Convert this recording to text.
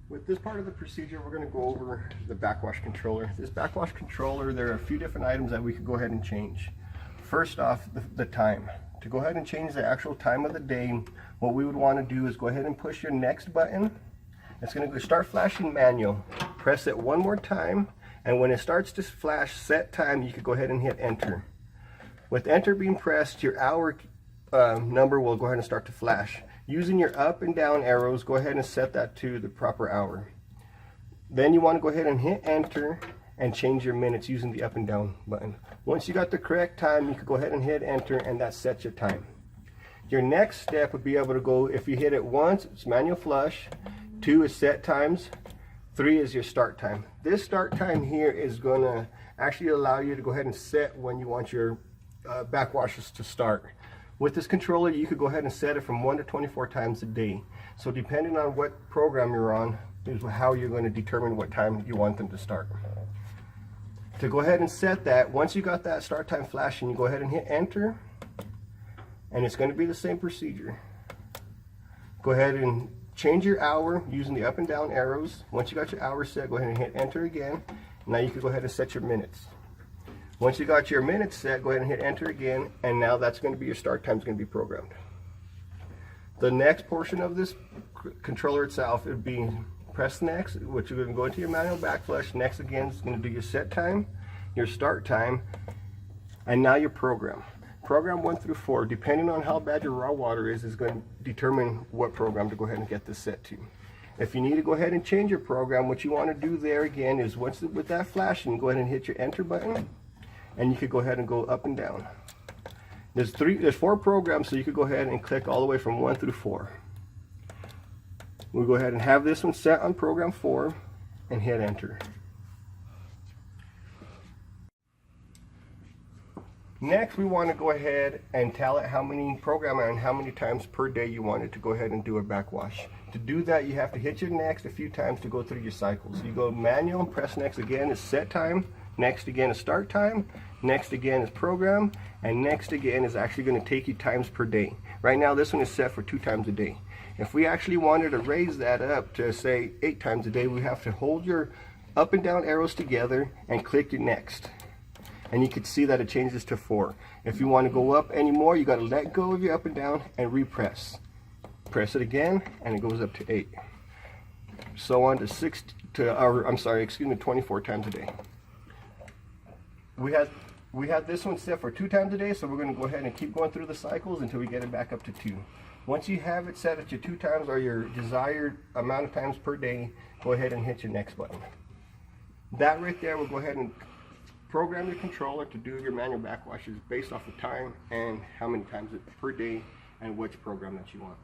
With this part of the procedure, we're going to go over the backwash controller. This backwash controller, there are a few different items that we could go ahead and change. First off, the time. To go ahead and change the actual time of the day, what we would want to do is go ahead and push your next button. It's going to start flashing manual. Press it one more time, and when it starts to flash set time, you can go ahead and hit enter. With enter being pressed, your hour number will go ahead and start to flash. Using your up and down arrows, go ahead and set that to the proper hour. Then you want to go ahead and hit enter and change your minutes using the up and down button. Once you got the correct time, you can go ahead and hit enter, and that sets your time. Your next step would be able to go, if you hit it once, it's manual flush, 2 is set times, 3 is your start time. This start time here is going to actually allow you to go ahead and set when you want your backwashes to start. With this controller, you could go ahead and set it from 1 to 24 times a day. So depending on what program you're on is how you're going to determine what time you want them to start. To go ahead and set that, once you got that start time flashing, you go ahead and hit enter, and it's going to be the same procedure. Go ahead and change your hour using the up and down arrows. Once you got your hour set, go ahead and hit enter again. Now you can go ahead and set your minutes. Once you got your minutes set, go ahead and hit enter again, and now that's going to be your start time is going to be programmed. The next portion of this controller itself would be press next, which you're going to go into your manual backflush. Next again is going to do your set time, your start time, and now your program. Program 1 through 4, depending on how bad your raw water is going to determine what program to go ahead and get this set to. If you need to go ahead and change your program, what you want to do there again is once with that flashing, go ahead and hit your enter button, and you could go ahead and go up and down. There's 4 programs, so you could go ahead and click all the way from 1 through 4. We'll go ahead and have this one set on program 4 and hit enter. Next, we want to go ahead and tell it how many program and how many times per day you want it to go ahead and do a backwash. To do that, you have to hit your next a few times to go through your cycles. You go manual and press next again is set time, next again is start time, next again is program, and next again is actually going to take you times per day. Right now this one is set for 2 times a day. If we actually wanted to raise that up to say 8 times a day, we have to hold your up and down arrows together and click your next. And you can see that it changes to 4. If you want to go up anymore, you got to let go of your up and down and repress. Press it again and it goes up to 8. So on to 24 times a day. We had this one set for 2 times a day, so we're going to go ahead and keep going through the cycles until we get it back up to 2. Once you have it set at your 2 times or your desired amount of times per day, go ahead and hit your next button. That right there will go ahead and program your controller to do your manual backwashes based off of time and how many times per day and which program that you want.